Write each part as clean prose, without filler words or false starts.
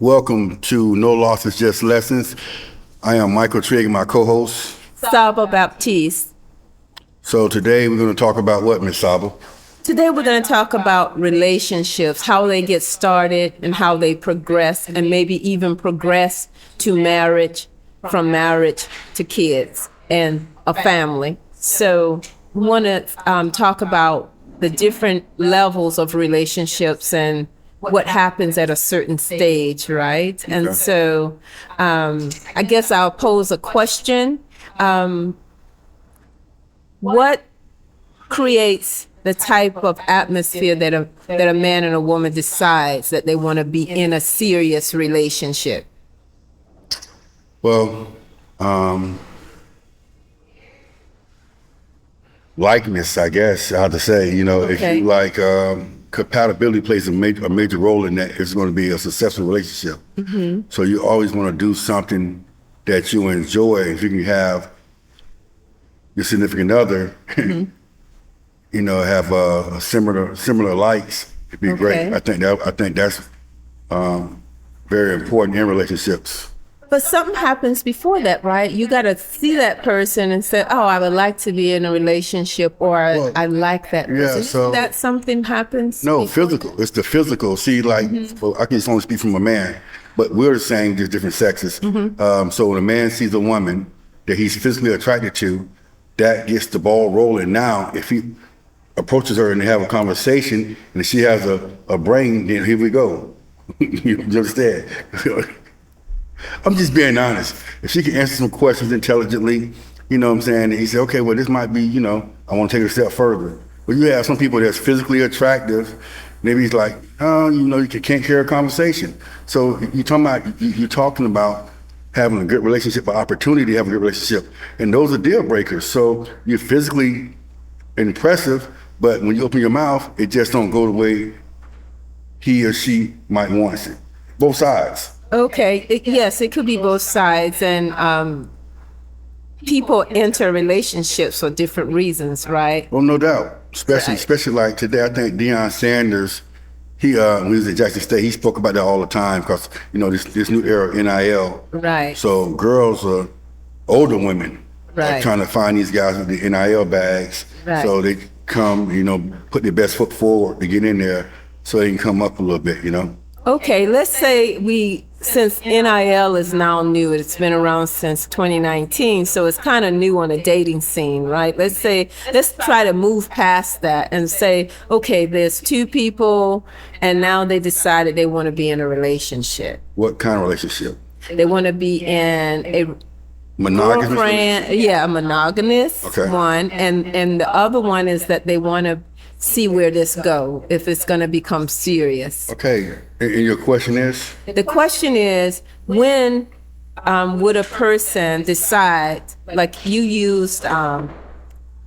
Welcome to No Losses, Just Lessons. I am Michael Trigg, my co-host. Saba Baptiste. So today we're going to talk about what, Miss Saba? Today we're going to talk about relationships, how they get started and how they progress, and maybe even progress to marriage, from marriage to kids and a family. So we want to talk about the different levels of relationships and what happens at a certain stage, right? Okay. And so I guess I'll pose a question. What creates the type of atmosphere that a man and a woman decides that they want to be in a serious relationship? Well, likeness, I guess, how to say, if you like, compatibility plays a major role in that. It's going to be a successful relationship. Mm-hmm. So you always want to do something that you enjoy. If you can have your significant other, mm-hmm. Have similar likes, it'd be great. I think that's very important in relationships. But something happens before that, right? You got to see that person and say, "Oh, I would like to be in a relationship," or "I like that person." Yeah, so that something happens. No, physical. It's the physical. See, like, well, I can just only speak from a man, but we're the same, just different sexes. Mm-hmm. So when a man sees a woman that he's physically attracted to, that gets the ball rolling. Now, if he approaches her and they have a conversation, and she has a brain, then here we go. You understand? I'm just being honest. If she can answer some questions intelligently, you know what I'm saying? And he said, okay, well, this might be, I want to take it a step further. But you have some people that's physically attractive. Maybe he's like, you can't carry a conversation. So you're talking about having a good relationship, an opportunity to have a good relationship. And those are deal breakers. So you're physically impressive, but when you open your mouth, it just don't go the way he or she might want it. Both sides. Okay. Yes, it could be both sides, and people enter relationships for different reasons, right? Well, no doubt. Especially like today, I think Deion Sanders, when he was at Jackson State, he spoke about that all the time because this new era of NIL. Right. So girls older women right. are trying to find these guys with the NIL bags. Right. So they come, put their best foot forward to get in there, so they can come up a little bit, Okay, let's say since NIL is now new, it's been around since 2019, so it's kind of new on the dating scene, right? Let's try to move past that and say, okay, there's two people, and now they decided they want to be in a relationship. What kind of relationship? They want to be in a monogamous girlfriend, a monogamous one, and the other one is that they want to see where this go, if it's going to become serious. Okay, and your question is? The question is, when would a person decide, like you used,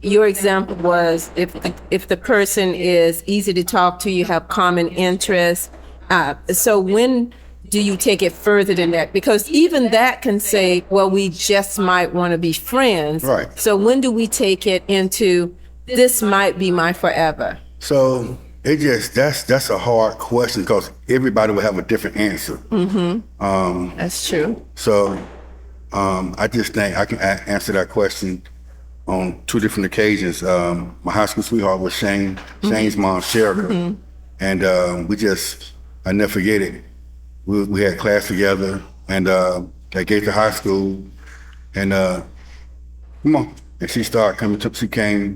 your example was if the person is easy to talk to, you have common interests. So when do you take it further than that? Because even that can say, well, we just might want to be friends. Right. So when do we take it into, this might be my forever? So that's a hard question because everybody will have a different answer. Mm-hmm. That's true. So I just think I can answer that question on two different occasions. My high school sweetheart was Shane. Mm-hmm. Shane's mom, Sherika. Mm-hmm. And I never forget it. We had class together, and at Gates High School, and come on. And she started coming to, she came,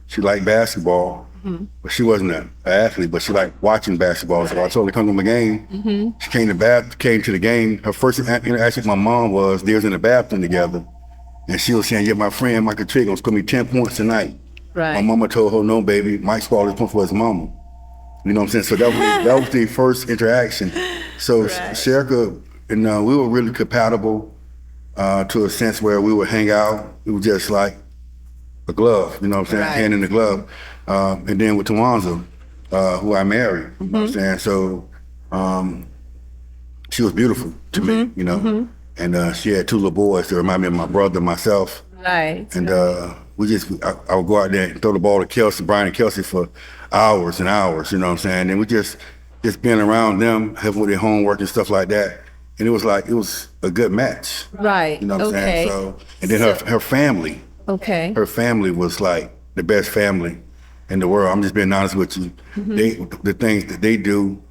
she liked basketball, mm-hmm. but she wasn't an athlete, but she liked watching basketball. So I told her to come to my game. Mm-hmm. She came to the game. Her first interaction with my mom was, they was in the bathroom together. And she was saying, yeah, my friend Michael Trigg was going to be 10 points tonight. Right. My mama told her, no, baby, Mike scored his points for his mama. You know what I'm saying? So that was the first interaction. So right. Sherika and we were really compatible to a sense where we would hang out. It was just like a glove, you know what I'm saying? Right. Hand in the glove. And then with Tawanza, who I married, mm-hmm. you know what I'm saying? So she was beautiful to mm-hmm. me, Mm-hmm. And she had two little boys that remind me of my brother and myself. Right. And I would go out there and throw the ball to Brian and Kelsey for hours and hours, you know what I'm saying? And we just just being around them, helping with their homework and stuff like that. And it was a good match. Right. You know what I'm saying? So, and then her family. Okay. Her family was like the best family in the world. I'm just being honest with you. The things that they do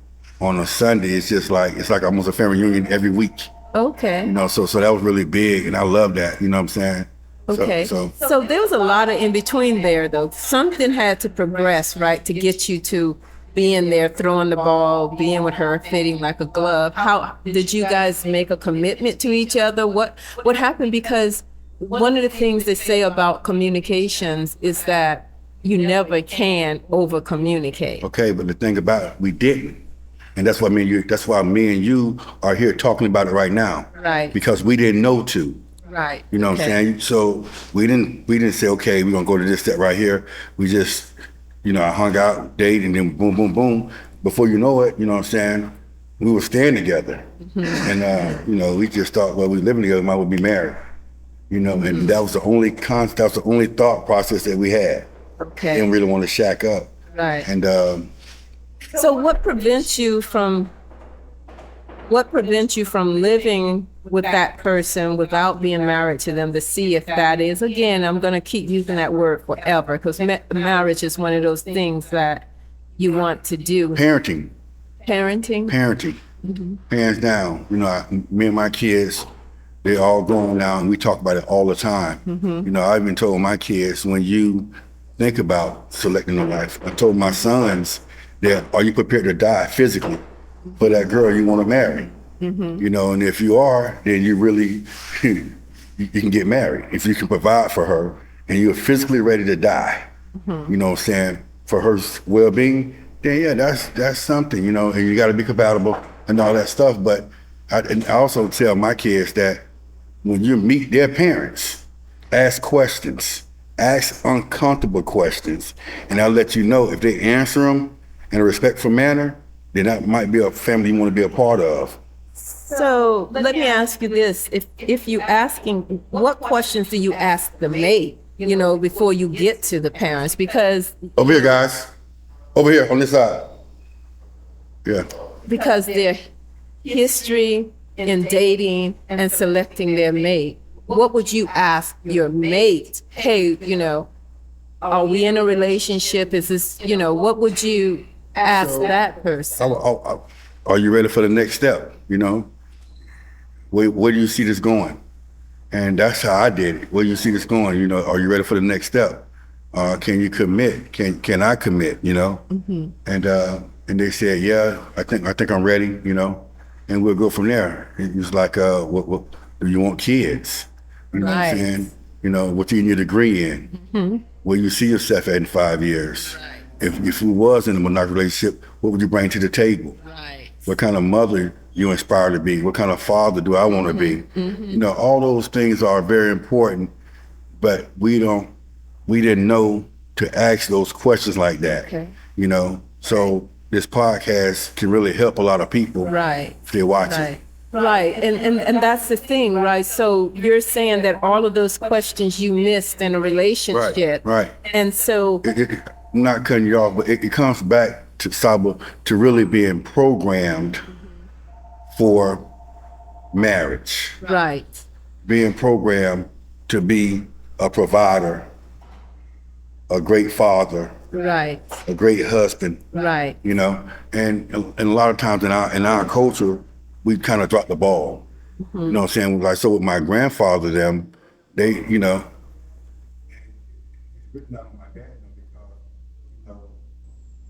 on a Sunday, it's like almost a family reunion every week. Okay. You know, so that was really big, and I love that. You know what I'm saying? Okay. So there was a lot of in between there, though. Something had to progress, right, to get you to being there, throwing the ball, being with her, fitting like a glove. How did you guys make a commitment to each other? What happened? Because one of the things they say about communications is that you never can over communicate. Okay, but the thing about it, we didn't. And that's why me and you are here talking about it right now. Right. Because we didn't know to. Right. You know what I'm saying? So we didn't say, okay, we're gonna go to this step right here. We just, I hung out, dated, and then boom, boom, boom. Before you know it, you know what I'm saying, we were staying together. And we just thought, well, we living together, might well be married. And that was the only thought process that we had. Okay. Didn't really want to shack up. Right. And so what prevents you from living with that person without being married to them, to see if that is, again, I'm going to keep using that word forever, because marriage is one of those things that you want to do. Parenting. Hands down. Me and my kids, they're all grown now, and we talk about it all the time. I even told my kids, when you think about selecting a wife, I told my sons that, are you prepared to die physically for that girl you want to marry? And if you are, then you really, you can get married. If you can provide for her and you're physically ready to die, you know what I'm saying, for her well-being, then yeah, that's something, and you got to be compatible and all that stuff. But I also tell my kids that when you meet their parents, ask questions, ask uncomfortable questions, and I'll let you know if they answer them in a respectful manner, then that might be a family you want to be a part of. So let me ask you this: if you asking, what questions do you ask the mate, before you get to the parents? Because over here, guys, over here on this side. Yeah. Because their history in dating and selecting their mate, what would you ask your mate? Hey, are we in a relationship? Is this, what would you ask that person? Are you ready for the next step? Where do you see this going? And that's how I did it. Where do you see this going? Are you ready for the next step? Can you commit? Can I commit? And they said, yeah, I think I'm ready. And we'll go from there. It was like, what do you want kids? You know what I'm saying? What do you need a degree in? Where you see yourself at in 5 years? Right. If you was in a monogamous relationship, what would you bring to the table? Right. What kind of mother you inspire to be? What kind of father do I want to be? All those things are very important, but we didn't know to ask those questions like that. Okay. So this podcast can really help a lot of people. Right. If they're watching. Right. And that's the thing, right? So you're saying that all of those questions you missed in a relationship. Right. And so I'm not cutting you off, but it comes back to Saba, to really being programmed for marriage. Right. Being programmed to be a provider, a great father. Right. A great husband. Right. And a lot of times in our culture, we kind of dropped the ball. You know what I'm saying? Like, so with my grandfather, they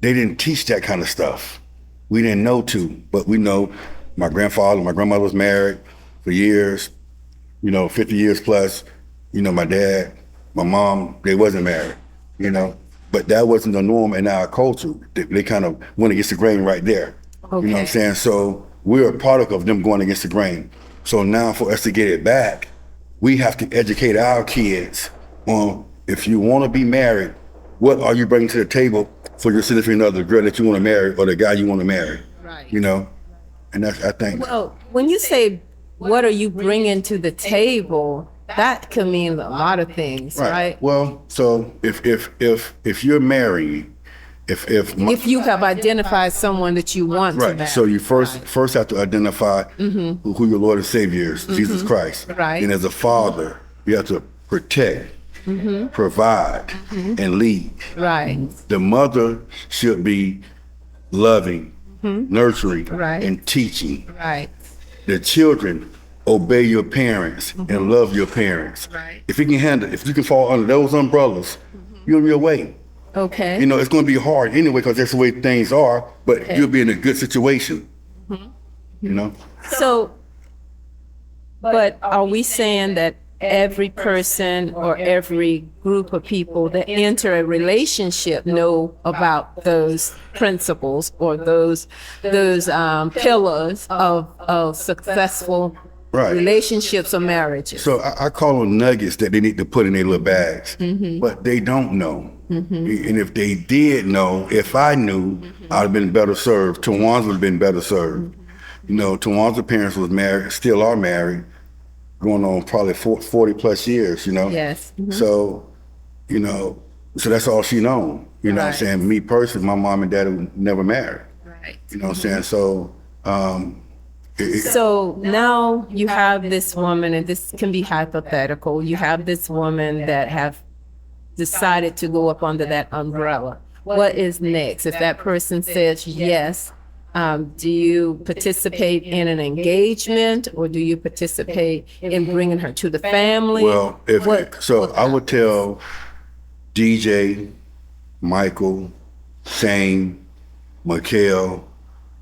didn't teach that kind of stuff. We didn't know to, but we know my grandfather, my grandmother was married for years, 50 years plus. My dad, my mom, they wasn't married, but that wasn't the norm in our culture. They kind of went against the grain right there. Okay. You know what I'm saying? So we're a product of them going against the grain. So now for us to get it back, we have to educate our kids on, if you want to be married, what are you bringing to the table for your significant other, the girl that you want to marry or the guy you want to marry? Right. And that's, I think. Well, when you say, what are you bringing to the table, that can mean a lot of things, right? Well, so if you're married If you have identified someone that you want to Right. marry. So you first have to identify who your Lord and Savior is, Jesus Christ. Right. And as a father, you have to protect, provide, and lead. Right. The mother should be loving, nurturing, Right. and teaching. Right. The children obey your parents and love your parents. Right. If you can fall under those umbrellas, you're on your way. Okay. You know, it's going to be hard anyway because that's the way things are, but you'll be in a good situation. You know? So, but are we saying that every person or every group of people that enter a relationship know about those principles or those pillars of successful relationships or marriages? So I call them nuggets that they need to put in their little bags, but they don't know. And if they did know, if I knew, I'd have been better served. Tawan's would have been better served. You know, Tawan's parents was married, still are married, going on probably 40 plus years, you know? Yes. So, you know, so that's all she known. You know what I'm saying? Me personally, my mom and dad were never married. Right. You know what I'm saying? So, So now you have this woman, and this can be hypothetical. You have this woman that have decided to go up under that umbrella. What is next? If that person says yes, do you participate in an engagement, or do you participate in bringing her to the family? Well, I would tell DJ, Michael, Shane, Mikhail,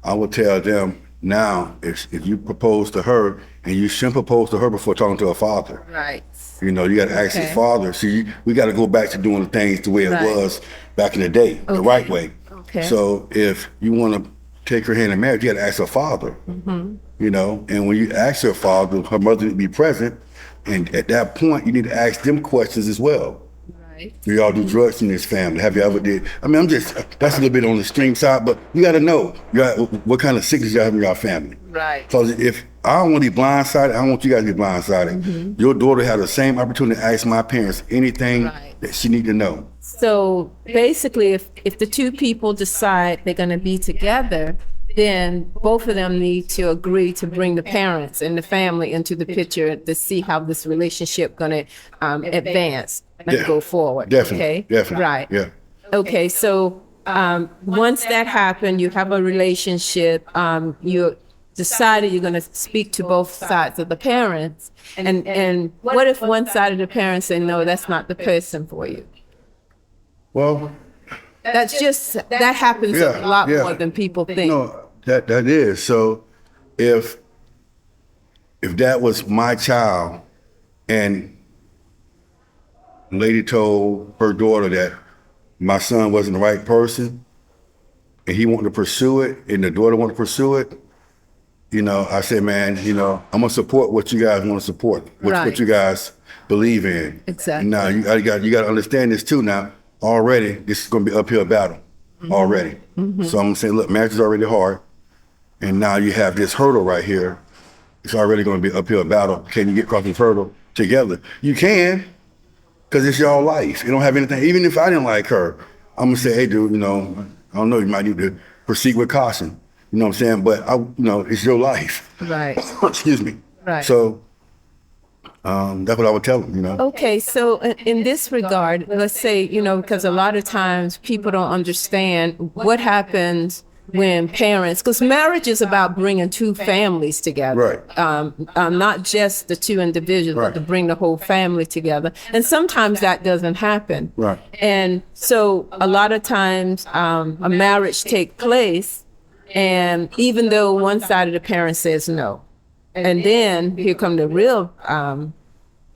I would tell them now, if you propose to her, and you shouldn't propose to her before talking to her father. Right. You know, you got to ask his father. See, we got to go back to doing things the way it was back in the day, the right way. Okay. So if you want to take her hand in marriage, you got to ask her father. You know, and when you ask her father, her mother need to be present. And at that point, you need to ask them questions as well. Right. Do y'all do drugs in this family? Have you ever did? I mean, that's a little bit on the extreme side, but you got to know what kind of sickness y'all have in your family. Right. Because if I don't want to be blindsided, I don't want you guys to be blindsided. Your daughter had the same opportunity to ask my parents anything that she need to know. So basically, if the two people decide they're going to be together, then both of them need to agree to bring the parents and the family into the picture to see how this relationship going to advance and go forward. Definitely. Okay. Definitely. Right. Yeah. Okay. So once that happened, you have a relationship. You decided you're going to speak to both sides of the parents. And what if one side of the parents say, no, that's not the person for you? Well, that happens a lot more than people think. No, that is. So if that was my child and lady told her daughter that my son wasn't the right person and he wanted to pursue it and the daughter wanted to pursue it, you know, I said, man, you know, I'm gonna support what you guys want to support, what you guys believe in. Exactly. Now you got to understand this too. Now already, this is gonna be an uphill battle already. So I'm saying, look, marriage is already hard, and now you have this hurdle right here. It's already gonna be an uphill battle. Can you get across this hurdle together? You can, because it's your life. You don't have anything. Even if I didn't like her, I'm gonna say, hey, dude, you know, I don't know, you might need to proceed with caution. You know what I'm saying? But it's your life. Right. Excuse me. Right. So that's what I would tell them, you know. Okay, so in this regard, let's say, you know, because a lot of times people don't understand what happens when parents, because marriage is about bringing two families together. Right. Not just the two individuals, but to bring the whole family together. And sometimes that doesn't happen. Right. And so a lot of times a marriage takes place, and even though one side of the parents says no, and then here come the real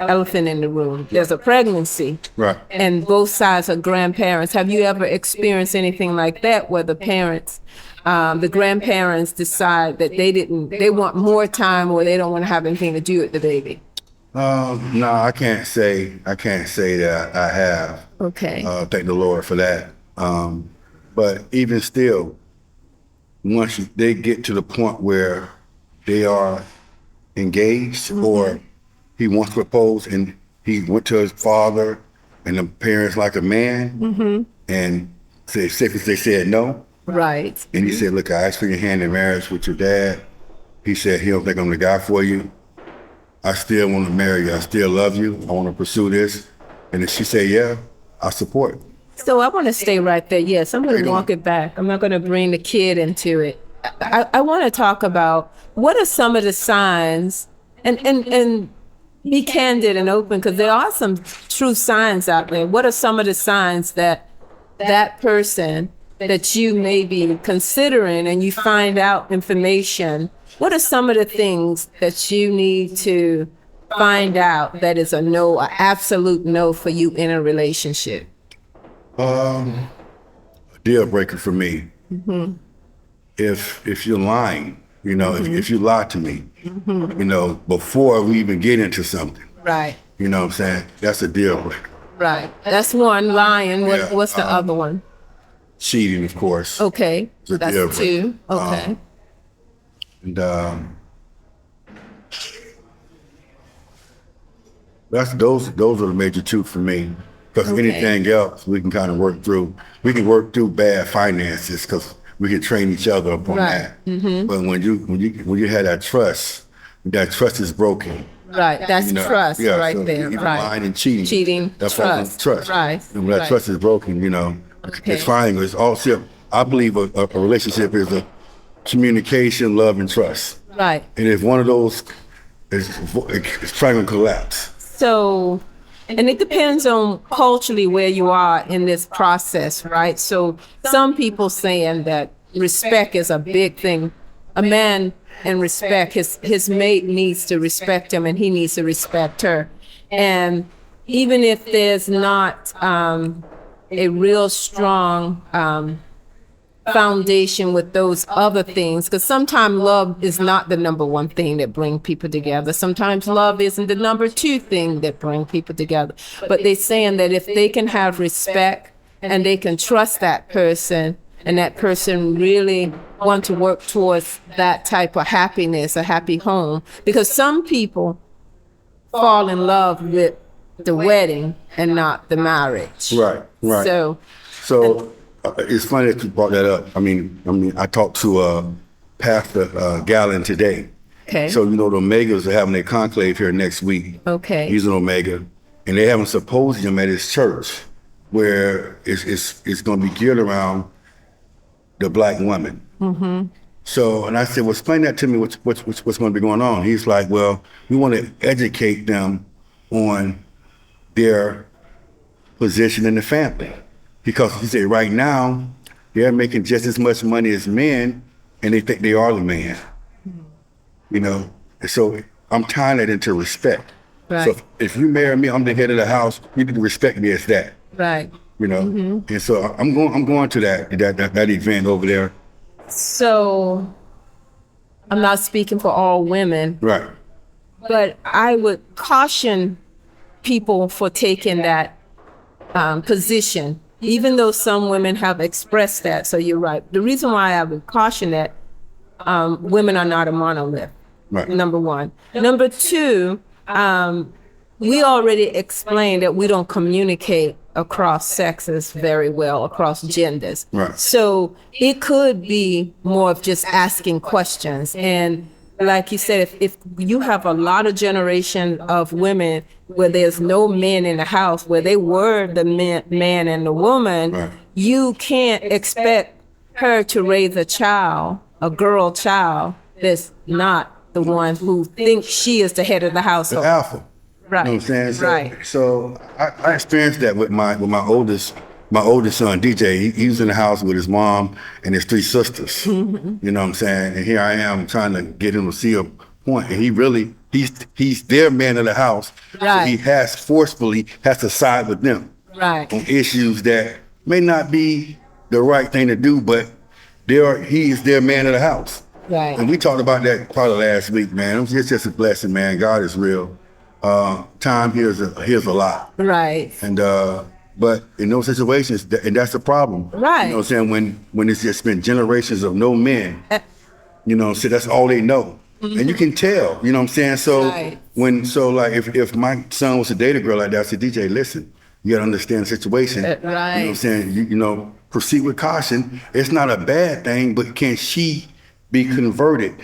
elephant in the room. There's a pregnancy. Right. And both sides are grandparents. Have you ever experienced anything like that where the parents, the grandparents decide that they want more time or they don't want to have anything to do with the baby? No, I can't say that I have. Okay. Thank the Lord for that. But even still, once they get to the point where they are engaged or he wants to propose and he went to his father and the parents like a man and say if they said no, Right. and he said, look, I asked for your hand in marriage with your dad. He said he don't think I'm the guy for you. I still want to marry you. I still love you. I want to pursue this. And if she said, yeah, I support. So I want to stay right there. Yes, I'm going to walk it back. I'm not going to bring the kid into it. I want to talk about what are some of the signs, and be candid and open, because there are some true signs out there. What are some of the signs that that person that you may be considering and you find out information, what are some of the things that you need to find out that is a no, an absolute no for you in a relationship? A deal breaker for me. If you're lying, you know, if you lie to me, you know, before we even get into something, Right. you know what I'm saying? That's a deal breaker. Right. That's one. Lying. Yeah, What's the other one? Cheating, of course. Okay. It's a deal That's breaker. two. Okay. And those are the major two for me. Because Okay. anything else we can kind of work through. We can work through bad finances because we can train each other up on Right. that. But when you have that trust is broken. Right. That's You know, trust yeah, right so there. even Right. lying and cheating. Cheating, That's all trust. trust. Right. And when that Right. trust is broken, you know, Okay. it's fine. It's also, I believe a relationship is a communication, love, and trust. Right. And if one of those it's trying to collapse. So, and it depends on culturally where you are in this process, right? So some people saying that respect is a big thing. A man and respect, his mate needs to respect him and he needs to respect her. And even if there's not a real strong foundation with those other things, because sometimes love is not the number one thing that bring people together. Sometimes love isn't the number two thing that bring people together. But they're saying that if they can have respect and they can trust that person, and that person really want to work towards that type of happiness, a happy home, because some people fall in love with the wedding and not the marriage. Right. So it's funny that you brought that up. I mean, I talked to Pastor Gallen today. Okay. So you know the Omegas are having their conclave here next week. Okay. He's an Omega, and they having a symposium at his church where it's going to be geared around the Black woman. So, and I said, well, explain that to me. What's going to be going on? He's like, well, we want to educate them on their position in the family. Because he said right now, they're making just as much money as men, and they think they are the man. You know, and so I'm tying that into respect. Right. So if you marry me, I'm the head of the house, you need to respect me as that. Right. You know, and so I'm going to that event over there. So I'm not speaking for all women, Right. but I would caution people for taking that position, even though some women have expressed that. So you're right. The reason why I would caution that women are not a monolith, Right. number one. Number two, we already explained that we don't communicate across sexes very well, across genders. Right. So it could be more of just asking questions. And like you said, if you have a lot of generation of women where there's no men in the house, where they were the man and the woman, Right. you can't expect her to raise a child, a girl child, that's not the one who thinks she is the head of the The household. alpha. Right. You know what I'm saying? So, Right. So I experienced that with my oldest son, DJ. He was in the house with his mom and his three sisters. You know what I'm saying? And here I am trying to get him to see a point. And he's their man of the house. Right. So he forcefully has to side with them Right. on issues that may not be the right thing to do, but he is their man of the house. Right. And we talked about that probably last week, man. It's just a blessing, man. God is real. Time here's a lot. Right. And but in those situations, and that's the problem. Right. You know what I'm saying? When it's just been generations of no men, you know, so that's all they know. And you can tell, you know what I'm saying? So Right. like if my son was to date a girl like that, I said, DJ, listen, You got to understand the situation. Right. You know what I'm saying? You know, proceed with caution. It's not a bad thing, but can she be converted?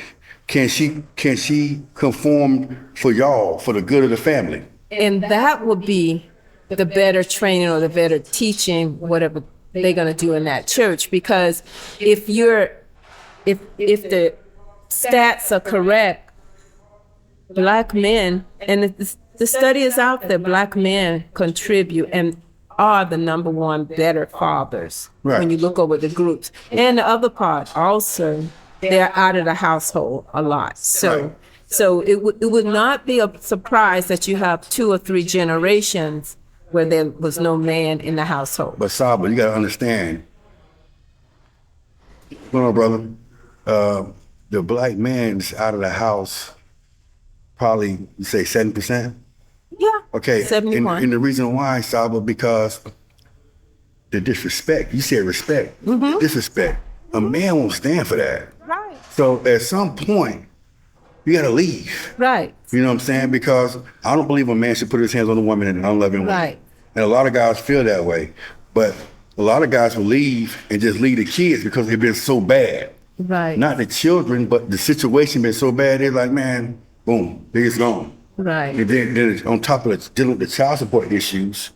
Can she conform for y'all, for the good of the family? And that would be the better training or the better teaching, whatever they're going to do in that church. Because if the stats are correct, Black men, and the study is out there, Black men contribute and are the number one better fathers when you look over the groups. And the other part also, they're out of the household a lot. So it would not be a surprise that you have 2 or 3 generations where there was no man in the household. But Saba, you got to understand. Hold on, brother. The Black man's out of the house, probably, you say 7%? Yeah. Okay. 71. And the reason why, Saba, because the disrespect. You said respect. Disrespect. A man won't stand for that. Right. So at some point, you got to leave. Right. You know what I'm saying? Because I don't believe a man should put his hands on a woman in an unloving way. Right. And a lot of guys feel that way. But a lot of guys will leave and just leave the kids because they've been so bad. Right. Not the children, but the situation been so bad, they're like, man, boom, they're gone. Right. And then on top of dealing with the child support issues,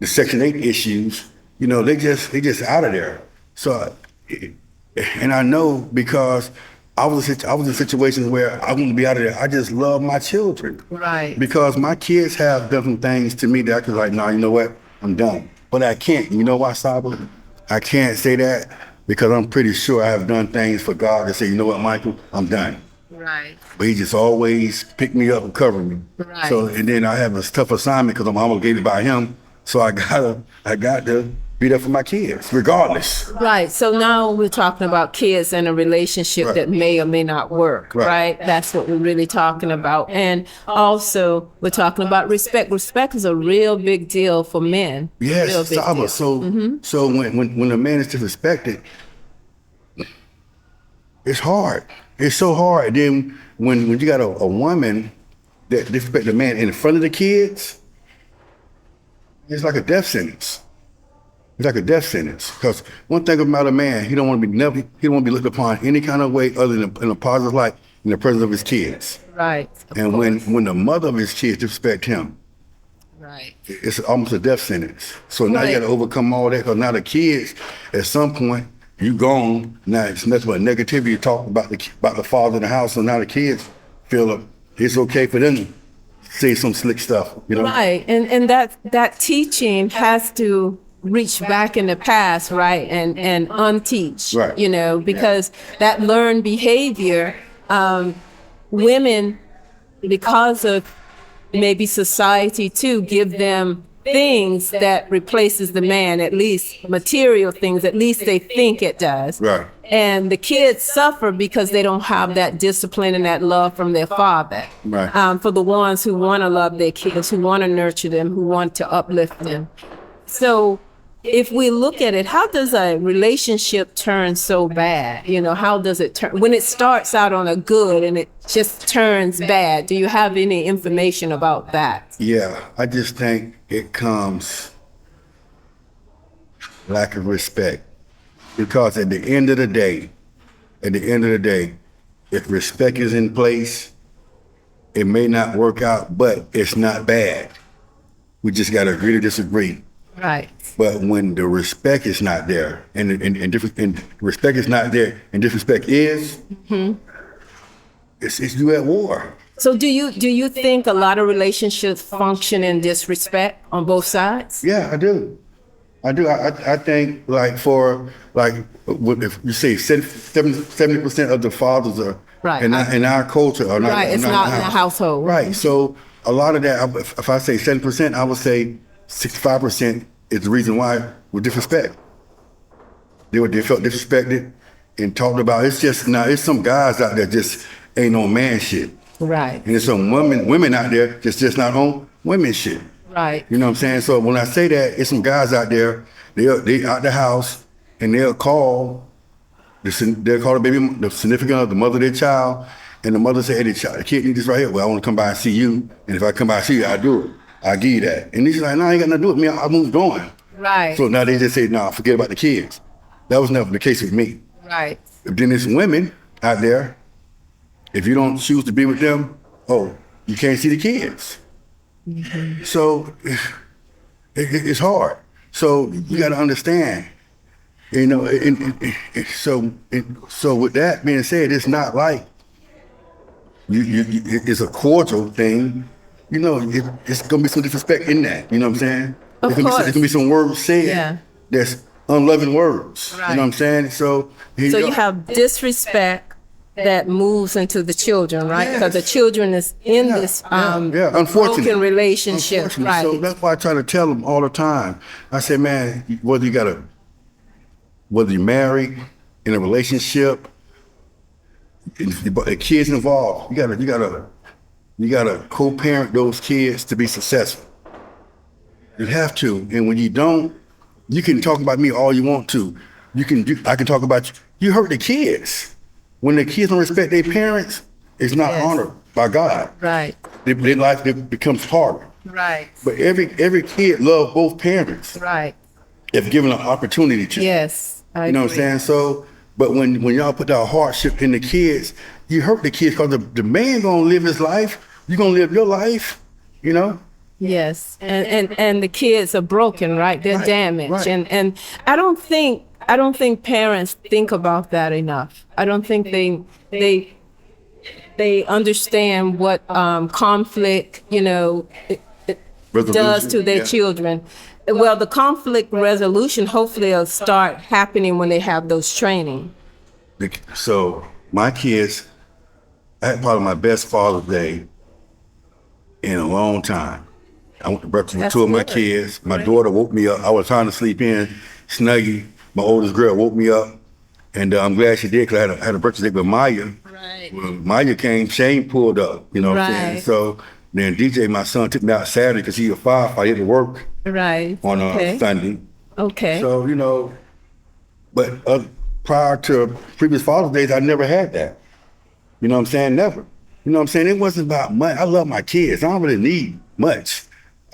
the Section 8 issues, you know, they just out of there. So, and I know because I was in situations where I wouldn't be out of there. I just love my children. Right. Because my kids have done some things to me that I could like, nah, you know what? I'm done. But I can't. You know why, Saba? I can't say that because I'm pretty sure I have done things for God to say, you know what, Michael? I'm done. Right. But he just always picked me up and covered me. Right. So, and then I have a tough assignment because I'm obligated by him. So I got to be there for my kids, regardless. Right. So now we're talking about kids and a relationship that may or may not work, right? That's what we're really talking about. And also we're talking about respect. Respect is a real big deal for men. Yes, Saba. So when a man is disrespected, it's hard. It's so hard. Then when you got a woman that disrespects the man in front of the kids, it's like a death sentence. It's like a death sentence. Because one thing about a man, he don't want to be looked upon any kind of way other than in a positive light in the presence of his kids. Right. And when the mother of his kids disrespect him, right, it's almost a death sentence. So now you got to overcome all that because now the kids, at some point, you gone. Now it's nothing but negativity talk about the father in the house. So now the kids feel it's okay for them to say some slick stuff, you know? Right. And that teaching has to reach back in the past, right, and unteach, right, you know, because that learned behavior, women, because of maybe society too, give them things that replaces the man, at least material things, at least they think it does. Right. And the kids suffer because they don't have that discipline and that love from their father. Right. For the ones who want to love their kids, who want to nurture them, who want to uplift them. So if we look at it, how does a relationship turn so bad? You know, how does it turn when it starts out on a good and it just turns bad? Do you have any information about that? Yeah, I just think it comes lack of respect. Because at the end of the day, if respect is in place, it may not work out, but it's not bad. We just got to agree to disagree. Right. But when the respect is not there, and respect is not there, and disrespect is, it's you at war. So do you think a lot of relationships function in disrespect on both sides? Yeah, I do. I think if you say 70% of the fathers are right. in our culture are not. Right. It's not in the household. Right. So a lot of that, if I say 7%, I would say 65% is the reason why with disrespect. They felt disrespected and talked about. It's just now. It's some guys out there just ain't on man shit. Right. And there's some women out there just not on women shit. Right. You know what I'm saying? So when I say that, it's some guys out there. They out the house and they'll call the significant other, the mother of their child, and the mother say, "Hey, the kid need this right here. Well, I want to come by and see you, and if I come by and see you, I do it." I give you that. And he's like, no, I ain't got nothing to do with me. I moved on. Right. So now they just say, no, forget about the kids. That was never the case with me. Right. Then there's women out there, if you don't choose to be with them, oh, you can't see the kids. So it's hard. So you got to understand, you know. So with that being said, it's not like it's a cordial thing. You know, it's gonna be some disrespect in that. You know what I'm saying? Of There's course. gonna be some words said that's unloving words. Right. You know what I'm saying? So you have disrespect that moves into the children, right? Because the children is in this unfortunately, broken relationship, right? So that's why I try to tell them all the time. I say, man, whether you're married, in a relationship, the kids involved, you gotta co-parent those kids to be successful. You have to, and when you don't, you can talk about me all you want to. I can talk about you. You hurt the kids. When the kids don't respect their parents, it's not honored by God. Right. Their life becomes harder. Right. But every kid loves both parents. Right. If given an opportunity to. Yes. You know what I'm saying? So, but when y'all put that hardship in the kids, you hurt the kids because the man gonna live his life. You gonna live your life. You know. Yes. And the kids are broken, right? They're damaged. Right. And I don't think parents think about that enough. I don't think they understand what conflict, you know, it does to their children. Well, the conflict resolution hopefully will start happening when they have those training. So my kids, I had probably my best Father's Day in a long time. I went to breakfast with two of my kids. My daughter woke me up. I was trying to sleep in. Snuggie, my oldest girl, woke me up. And I'm glad she did because I had a breakfast date with Maya. Right. When Maya came, Shane pulled up, you know what I'm saying? So then DJ, my son, took me out Saturday because he's a firefighter. He had to work on Sunday. Okay. So, you know, but prior to previous Father's Days, I never had that. You know what I'm saying? Never. You know what I'm saying? It wasn't about much. I love my kids. I don't really need much.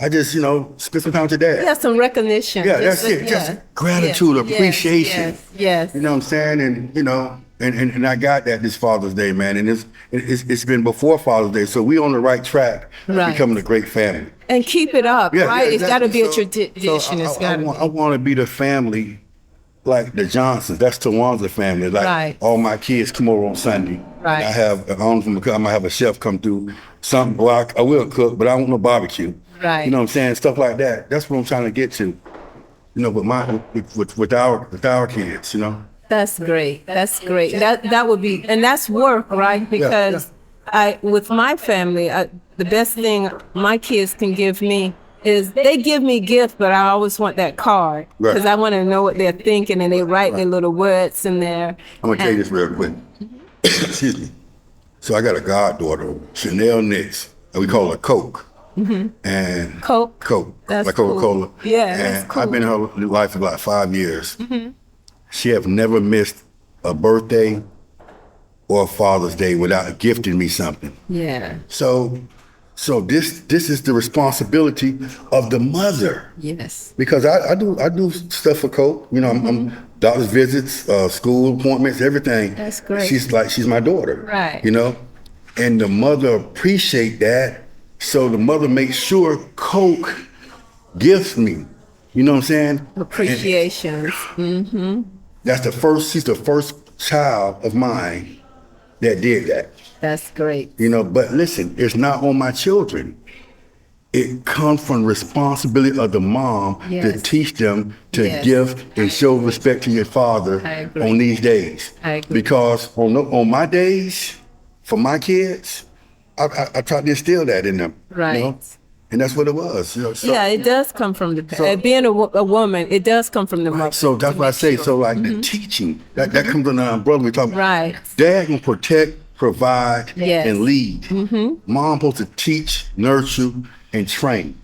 I just, you know, spend some time with your dad. Yeah, some recognition. Yeah, that's it. Just gratitude, appreciation. Yes. You know what I'm saying? And, you know, and I got that this Father's Day, man. And it's been before Father's Day. So we on the right track of becoming a great family. And keep it up, right? Yeah, It's got to be a tradition. I want to be the family like the Johnsons. That's Tawan's family. Like all my kids come over on Sunday. Right. I might have a chef come through. Something. Well, I will cook, but I don't want no barbecue. Right. You know what I'm saying? Stuff like that. That's what I'm trying to get to. You know, with our kids. You know. That's great. That's great. That would be, and that's work, right? Because with my family, the best thing my kids can give me is they give me gifts, but I always want that card because I want to know what they're thinking, and they write their little words in there. I'm gonna tell you this real quick. Excuse me. So I got a goddaughter, Chanel Nix, and we call her Coke. And Coke. That's like Coca-Cola. Cool. Yeah, and that's cool. I've been in her life for about 5 years. She have never missed a birthday or a Father's Day without gifting me something. Yeah. So this is the responsibility of the mother. Yes. Because I do stuff for Coke. You know, I'm doctor's visits, school appointments, everything. That's great. She's my daughter. Right. You know, and the mother appreciate that. So the mother makes sure Coke gifts me. You know what I'm saying? Appreciation. She's the first child of mine that did that. That's great. You know, but listen, it's not on my children. It comes from responsibility of the mom to teach them to give and show respect to your father on these days. I agree. Because on my days, for my kids, I tried to instill that in them. Right. You know? And that's what it was. You know? So, it does come from the being a woman. It does come from the mother. So that's what I say. So like the teaching that comes under the umbrella we talk about. Right. Dad can protect, provide, and lead. Mom supposed to teach, nurture, and train.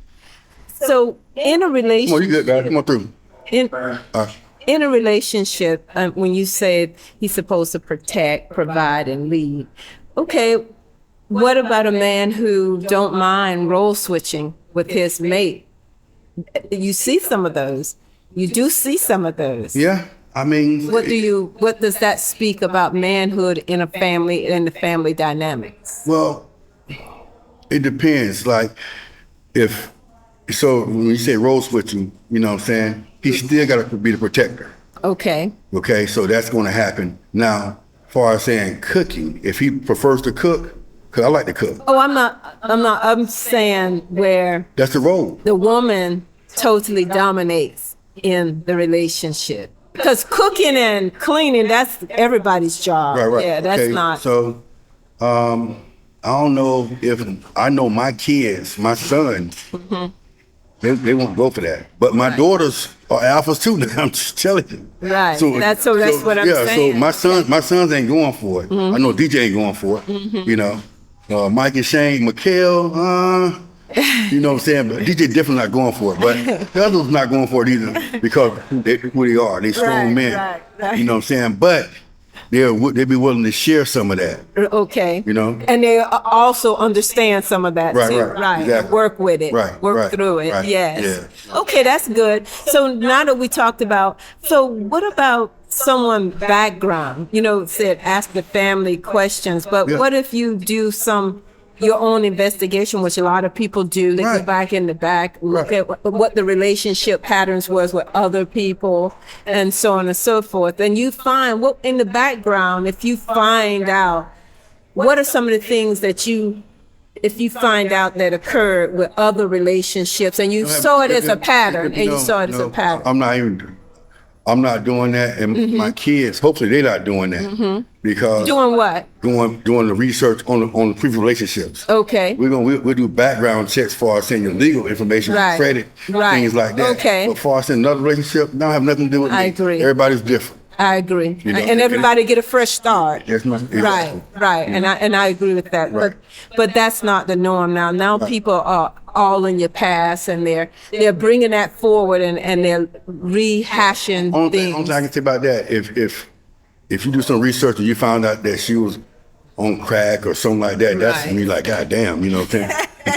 So in a relationship, Come on, you good, guys. Come on through. In a relationship, when you said he's supposed to protect, provide, and lead, okay. What about a man who don't mind role switching with his mate. You see some of those. You do see some of those. Yeah, I mean, What does that speak about manhood in a family and the family dynamics? well, it depends. Like, so when you say role switching, you know what I'm saying? He still got to be the protector. Okay. Okay, so that's going to happen. Now, as far as saying cooking, if he prefers to cook, because I like to cook. Oh, I'm saying where That's the role. the woman totally dominates in the relationship. Because cooking and cleaning, that's everybody's job. Right. Yeah, that's Okay, not. So, I don't know if I know my kids, my sons, they won't go for that. But my daughters are alphas too. Now, I'm just telling you. Right. That's what I'm saying. So my sons ain't going for it. I know DJ ain't going for it. You know, Mike and Shane, Mikhail, you know what I'm saying? But DJ definitely not going for it. But the others not going for it either because they who they are. They strong men. Right. You know what I'm saying? But they'd be willing to share some of that. Okay. You know? And they also understand some of that too. Right. Exactly. Work with it. Work through it. Right. Yes. Yeah. Okay, that's good. So now that we talked about, so what about someone background? You know, said ask the family questions, but what if you do your own investigation, which a lot of people do. They go back in the back, look at what the relationship patterns was with other people, and so on and so forth. And you find what in the background, if you find out what are some of the things that if you find out that occurred with other relationships, and you saw it as a pattern, I'm not doing that, and my kids, hopefully they're not doing that because doing what? Doing the research on the previous relationships. Okay. We'll do background checks for us saying your legal information, credit, things like that. Okay. But for us in another relationship, don't have nothing to do with me. I agree. Everybody's different. I agree. You know, and everybody get a fresh start. Yes, ma'am. Right. And I agree with that. Right. But that's not the norm now. Now people are all in your past, and they're bringing that forward, and they're rehashing Only things. thing I can say about that, if you do some research and you found out that she was on crack or something like that, that's me like, God damn, you know what I'm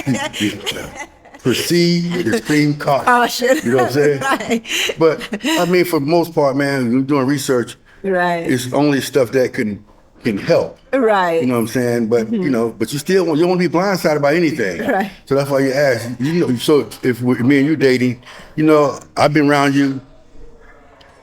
saying? Proceed with extreme caution. You know what I'm saying? Right. But I mean, for the most part, man, you're doing research. Right. It's only stuff that can help. Right. You know what I'm saying? But you know, but you still you don't want to be blindsided by anything. Right. So that's why you ask. You know, so if me and you dating, you know, I've been around you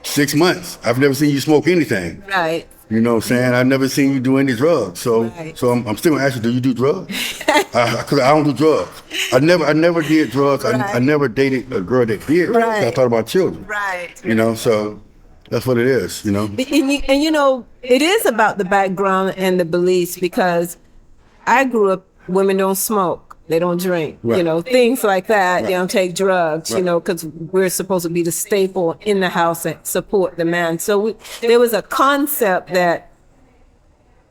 6 months. I've never seen you smoke anything. Right. You know what I'm saying? I've never seen you do any drugs. So I'm still gonna ask you, do you do drugs? Because I don't do drugs. I never did drugs. I never dated a girl that did drugs. I thought about children. Right. You know, so that's what it is, you know. And you know, it is about the background and the beliefs, because I grew up, women don't smoke. They don't drink, you know, things like that. They don't take drugs, you know, because we're supposed to be the staple in the house and support the man. So there was a concept that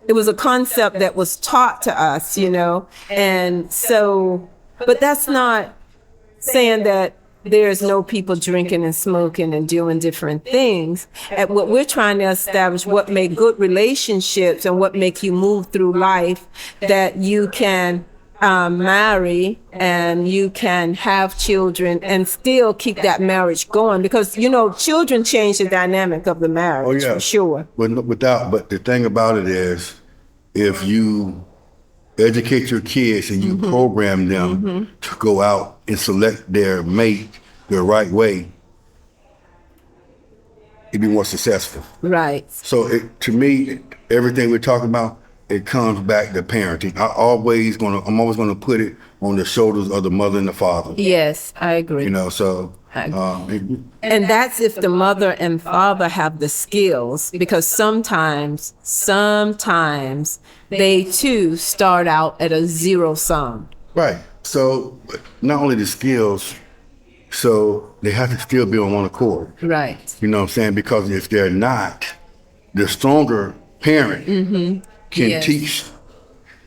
was taught to us, you know, and so, but that's not saying that there's no people drinking and smoking and doing different things. And what we're trying to establish, what make good relationships and what make you move through life, that you can marry and you can have children and still keep that marriage going, because you know children change the dynamic of the marriage. For sure. But the thing about it is, if you educate your kids and you program them to go out and select their mate the right way, you'd be more successful. Right. So to me, everything we're talking about, it comes back to parenting. I'm always gonna put it on the shoulders of the mother and the father. Yes, I agree. You know, so and that's if the mother and father have the skills, because sometimes they too start out at a zero sum. Right. So not only the skills, so they have to still be on one accord. Right. You know what I'm saying? Because if they're not, the stronger parent can teach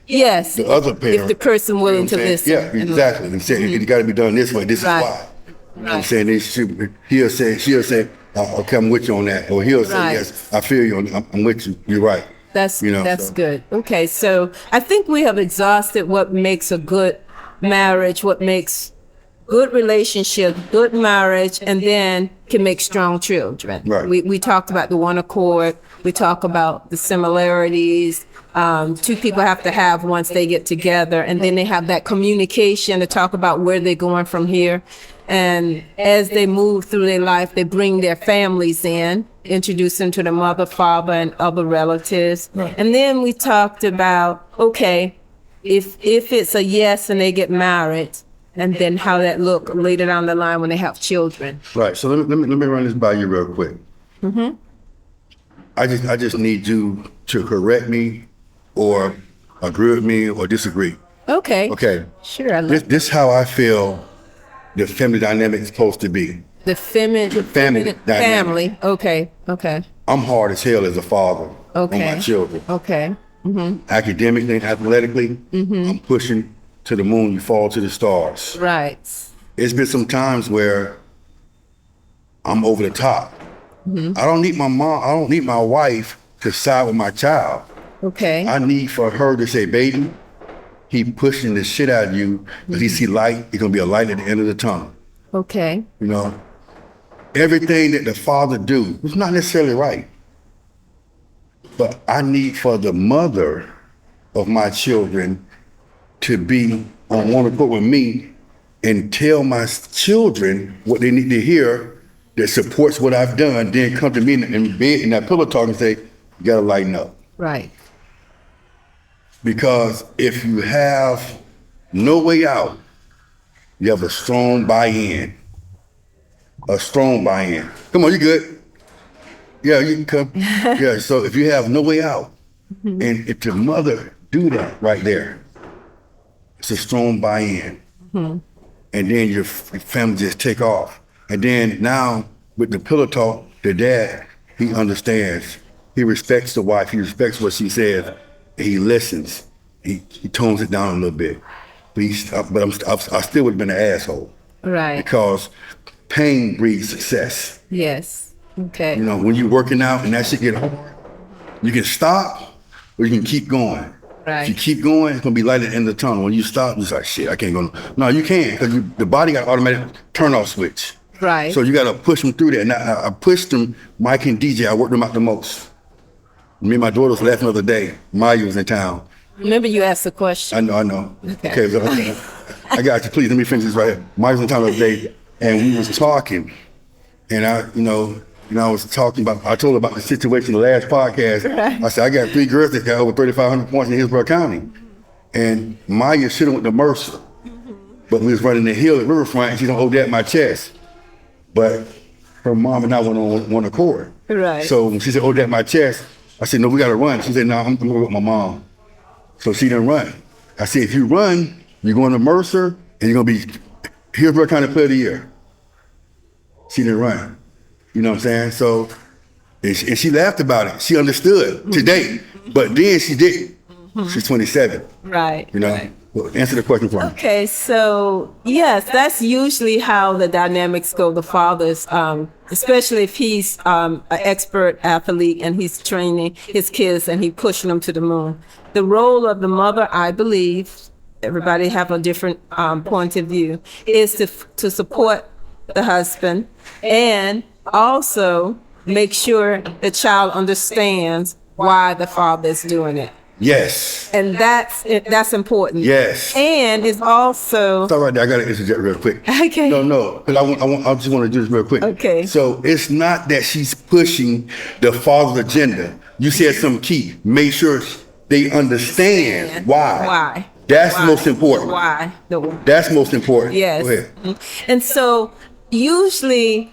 the other parent. If the person willing to listen. Yeah, exactly. And say, it got to be done this way. This is why. You know what I'm saying? She'll say, okay, I'm with you on that. Or he'll say, yes, I feel you. I'm with you. You're right. That's good. Okay, so I think we have exhausted what makes a good marriage, what makes good relationship, good marriage, and then can make strong children. Right. We talked about the one accord. We talk about the similarities. Two people have to have once they get together, and then they have that communication to talk about where they're going from here. And as they move through their life, they bring their families in, introduce them to the mother, father, and other relatives. Right. And then we talked about, okay, if it's a yes and they get married, and then how that look later down the line when they have children. Right. So let me run this by you real quick. Mm-hmm. I just need you to correct me, or agree with me, or disagree. Okay. Okay. Sure. This how I feel the family dynamic is supposed to be. The family dynamic. Okay. I'm hard as hell as a father on my children. Okay. Academically and athletically, I'm pushing to the moon, you fall to the stars. Right. It's been some times where I'm over the top. I don't need my wife to side with my child. Okay. I need for her to say, baby, he pushing the shit out of you, but he see light, it's gonna be a light at the end of the tunnel. Okay. You know, everything that the father do is not necessarily right. But I need for the mother of my children to be on one accord with me and tell my children what they need to hear that supports what I've done, then come to me in bed in that pillow talk and say, you gotta lighten up. Right. Because if you have no way out, you have a strong buy-in. A strong buy-in. Come on, you good? Yeah, you can come. Yeah, so if you have no way out, and if your mother do that right there, it's a strong buy-in. And then your family just take off. And then now with the pillow talk, the dad, he understands. He respects the wife. He respects what she says. He listens. He tones it down a little bit. But I still would have been an asshole. Right. Because pain breeds success. Yes. Okay. You know, when you're working out and that shit get hard, you can stop or you can keep going. Right. If you keep going, it's gonna be light at the end of the tunnel. When you stop, it's like, shit, I can't go. No, you can't, because the body got an automatic turn off switch. Right. So you gotta push them through that. And I pushed them, Mike and DJ, I worked them out the most. Me and my daughter was laughing the other day. Maya was in town. Remember you asked the question. I know. Okay. So, I got you. Please, let me finish this right here. Maya was in town the other day, and we was talking. And I was talking about, I told her about the situation in the last podcast. Right. I said, I got 3 girls that got over 3,500 points in Hillsborough County. And Maya should have went to Mercer. But we was running the hill at Riverfront, and she don't hold that in my chest. But her mom and I went on one accord. Right. So when she said, hold that in my chest, I said, no, we gotta run. She said, no, I'm going with my mom. So she didn't run. I said, if you run, you're going to Mercer, and you're gonna be Hillsborough County Player of the Year. She didn't run. You know what I'm saying? So, and she laughed about it. She understood today, but then she didn't. She's 27. Right. You know? Right. Well, answer the question for me. Okay, so yes, that's usually how the dynamics go. The father's, especially if he's an expert athlete and he's training his kids and he's pushing them to the moon. The role of the mother, I believe, everybody have a different point of view, is to support the husband and also make sure the child understands why the father is doing it. Yes. And that's important. Yes. And it's also. Stop right there. I got to interject real quick. Okay. No, because I just want to do this real quick. Okay. So it's not that she's pushing the father's agenda. You said something key. Make sure they understand why. Why. That's Why? most important. Why? That's most important. Yes. Go ahead. And so usually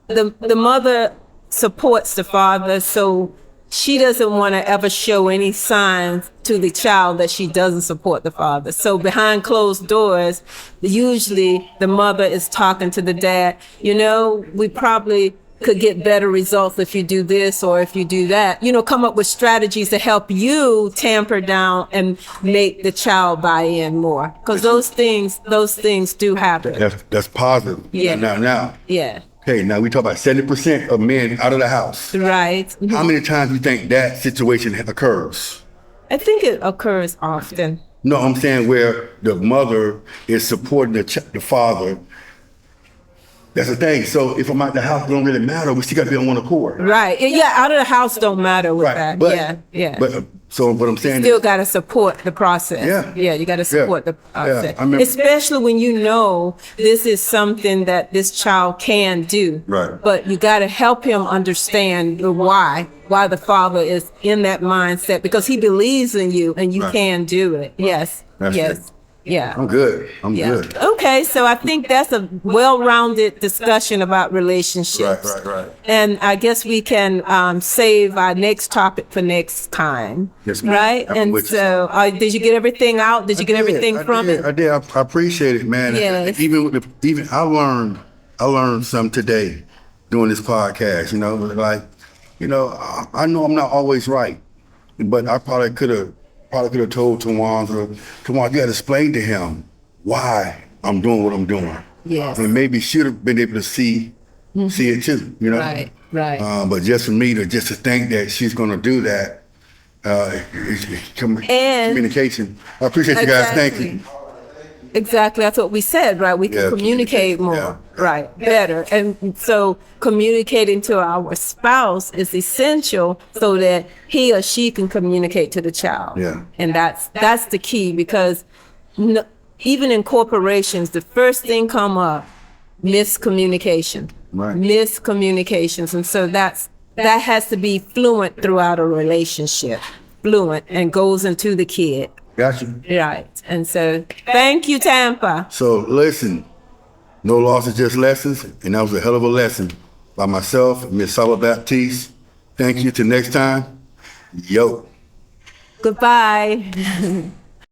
the mother supports the father, so she doesn't want to ever show any signs to the child that she doesn't support the father. So behind closed doors, usually the mother is talking to the dad, we probably could get better results if you do this or if you do that. Come up with strategies to help you tamper down and make the child buy in more. Because those things do happen. That's positive. Yeah. Now. Yeah. Okay, now we talk about 70% of men out of the house. Right. How many times do you think that situation occurs? I think it occurs often. No, I'm saying where the mother is supporting the father. That's the thing. So if I'm out the house, it don't really matter. We still got to be on one accord. Right. Yeah, out of the house don't matter with that. But, yeah. But so what I'm saying Still is, got to support the process. Yeah. You got to support the process. I remember, Especially when you know this is something that this child can do. Right. But you got to help him understand the why the father is in that mindset, because he believes in you and you can do it. Yes. That's yes. it. Yeah. I'm good. I'm good. Okay, so I think that's a well-rounded discussion about relationships. Right. And I guess we can save our next topic for next time. Yes, ma'am. Right? And so, did you get everything out? Did you get everything from it? I did. I appreciate it, man. Yes. Even I learned some today doing this podcast. I know I'm not always right, but I probably could have told Tawan, you got to explain to him why I'm doing what I'm doing. Yes. And maybe should have been able to see it too, Right. But just for me to think that she's going to do that, communication. I appreciate you guys. Thank you. Exactly. That's what we said, right? We can communicate more, right? Better. And so communicating to our spouse is essential so that he or she can communicate to the child. Yeah. And that's the key, because even in corporations, the first thing come up, miscommunication. Right. Miscommunications. And so that has to be fluent throughout a relationship, fluent, and goes into the kid. Gotcha. Right. And so, thank you, Tampa. So listen, no losses, just lessons. And that was a hell of a lesson by myself, Miss Sala Baptiste. Thank you. Till next time. Yo. Goodbye.